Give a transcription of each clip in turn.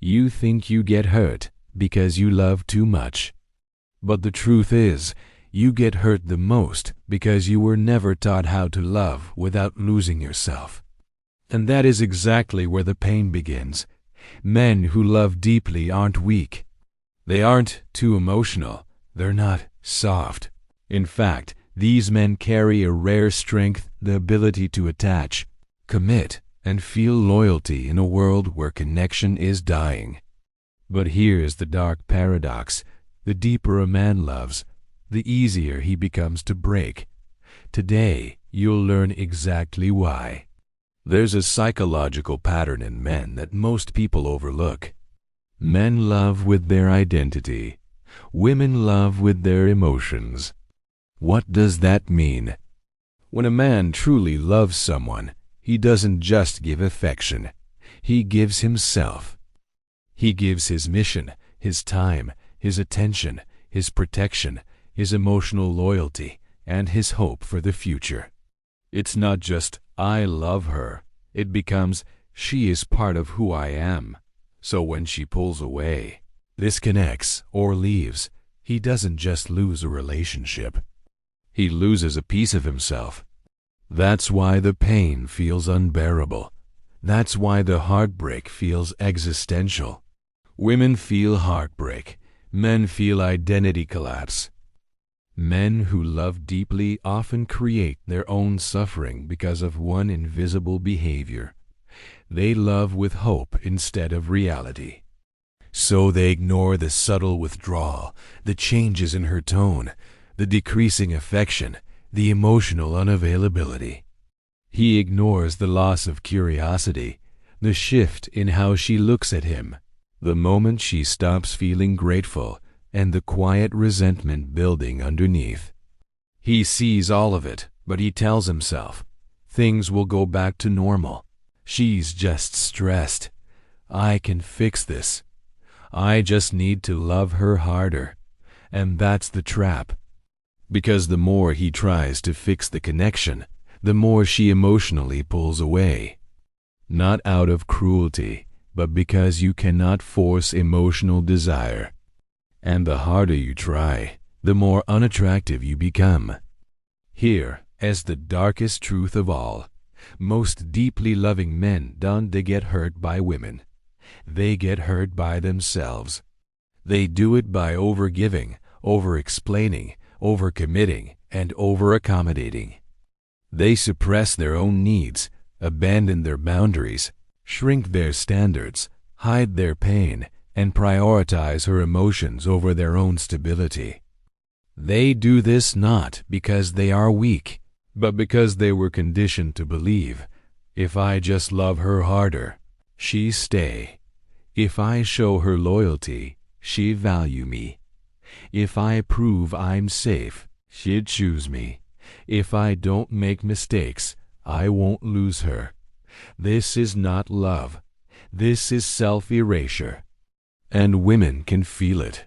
You think you get hurt because you love too much. But the truth is, you get hurt the most because you were never taught how to love without losing yourself. And that is exactly where the pain begins. Men who love deeply aren't weak. They aren't too emotional. They're not soft. In fact, these men carry a rare strength, the ability to attach, commit, and feel loyalty in a world where connection is dying. But here is the dark paradox. The deeper a man loves, the easier he becomes to break. Today, you'll learn exactly why. There's a psychological pattern in men that most people overlook. Men love with their identity. Women love with their emotions. What does that mean? When a man truly loves someone, he doesn't just give affection. He gives himself. He gives his mission, his time, his attention, his protection, his emotional loyalty, and his hope for the future. It's not just, I love her. It becomes, she is part of who I am. So when she pulls away, disconnects, or leaves, he doesn't just lose a relationship. He loses a piece of himself. That's why the pain feels unbearable. That's why the heartbreak feels existential. Women feel heartbreak. Men feel identity collapse. Men who love deeply often create their own suffering because of one invisible behavior. They love with hope instead of reality. So they ignore the subtle withdrawal, the changes in her tone, the decreasing affection, the emotional unavailability. He ignores the loss of curiosity, the shift in how she looks at him, the moment she stops feeling grateful, and the quiet resentment building underneath. He sees all of it, but he tells himself, things will go back to normal. She's just stressed. I can fix this. I just need to love her harder. And that's the trap. Because the more he tries to fix the connection, the more she emotionally pulls away. Not out of cruelty, but because you cannot force emotional desire. And the harder you try, the more unattractive you become. Here is the darkest truth of all. Most deeply loving men don't get hurt by women. They get hurt by themselves. They do it by overgiving, over-explaining, over-committing, and over-accommodating. They suppress their own needs, abandon their boundaries, shrink their standards, hide their pain, and prioritize her emotions over their own stability. They do this not because they are weak, but because they were conditioned to believe, if I just love her harder, she stay. If I show her loyalty, she value me. If I prove I'm safe, she'd choose me. If I don't make mistakes, I won't lose her. This is not love. This is self-erasure. And women can feel it.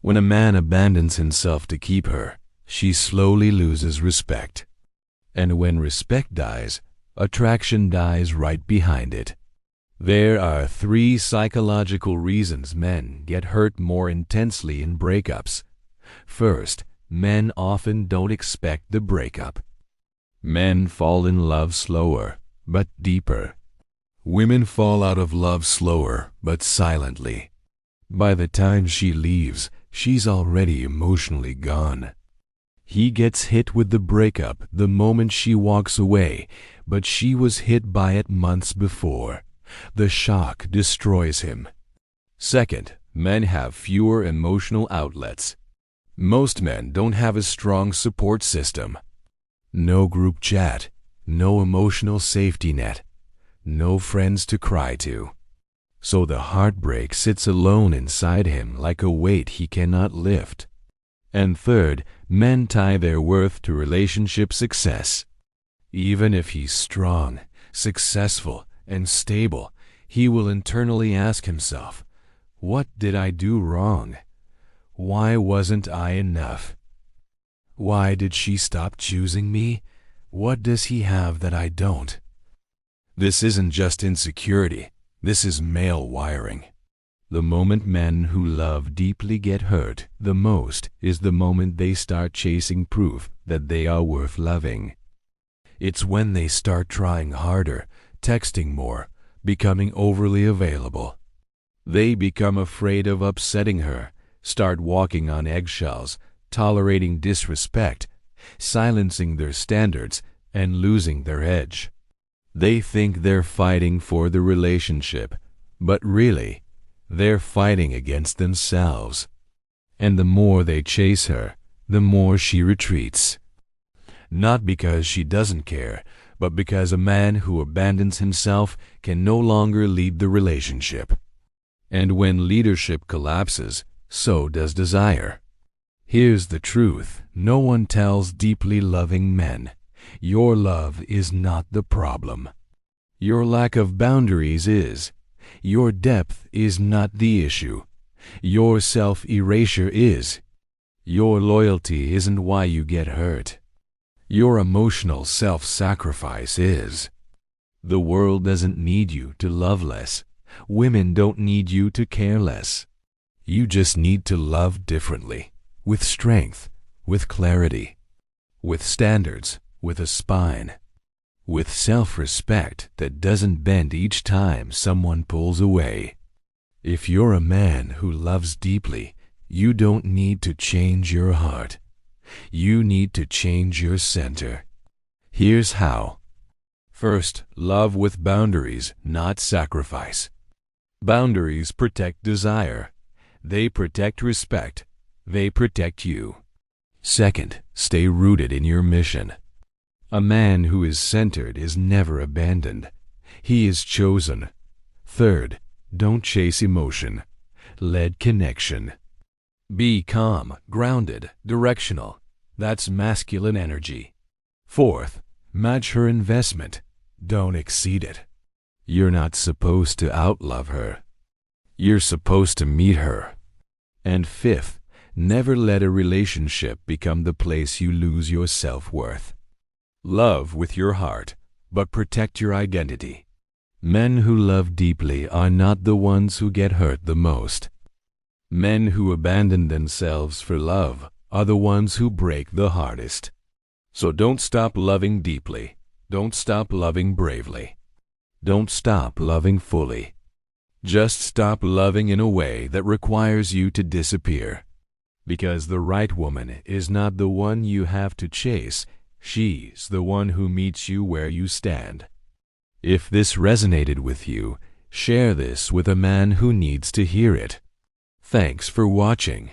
When a man abandons himself to keep her, she slowly loses respect. And when respect dies, attraction dies right behind it. There are 3 psychological reasons men get hurt more intensely in breakups. First, men often don't expect the breakup. Men fall in love slower, but deeper. Women fall out of love slower, but silently. By the time she leaves, she's already emotionally gone. He gets hit with the breakup the moment she walks away, but she was hit by it months before. The shock destroys him. Second, men have fewer emotional outlets. Most men don't have a strong support system. No group chat, no emotional safety net, no friends to cry to. So the heartbreak sits alone inside him like a weight he cannot lift. And third, men tie their worth to relationship success. Even if he's strong, successful, and stable, he will internally ask himself, what did I do wrong? Why wasn't I enough? Why did she stop choosing me? What does he have that I don't? This isn't just insecurity. This is male wiring. The moment men who love deeply get hurt the most is the moment they start chasing proof that they are worth loving. It's when they start trying harder, texting more, becoming overly available. They become afraid of upsetting her, start walking on eggshells, tolerating disrespect, silencing their standards, and losing their edge. They think they're fighting for the relationship, but really, they're fighting against themselves. And the more they chase her, the more she retreats. Not because she doesn't care, but because a man who abandons himself can no longer lead the relationship. And when leadership collapses, so does desire. Here's the truth no one tells deeply loving men. Your love is not the problem. Your lack of boundaries is. Your depth is not the issue. Your self-erasure is. Your loyalty isn't why you get hurt. Your emotional self-sacrifice is. The world doesn't need you to love less. Women don't need you to care less. You just need to love differently, with strength, with clarity, with standards, with a spine, with self-respect that doesn't bend each time someone pulls away. If you're a man who loves deeply, you don't need to change your heart. You need to change your center. Here's how. First, love with boundaries, not sacrifice. Boundaries protect desire. They protect respect. They protect you. Second, stay rooted in your mission. A man who is centered is never abandoned. He is chosen. Third, don't chase emotion. Lead connection. Be calm, grounded, directional. That's masculine energy. Fourth, match her investment. Don't exceed it. You're not supposed to outlove her. You're supposed to meet her. And fifth, never let a relationship become the place you lose your self-worth. Love with your heart, but protect your identity. Men who love deeply are not the ones who get hurt the most. Men who abandon themselves for love are the ones who break the hardest. So don't stop loving deeply. Don't stop loving bravely. Don't stop loving fully. Just stop loving in a way that requires you to disappear. Because the right woman is not the one you have to chase. She's the one who meets you where you stand. If this resonated with you, share this with a man who needs to hear it. Thanks for watching.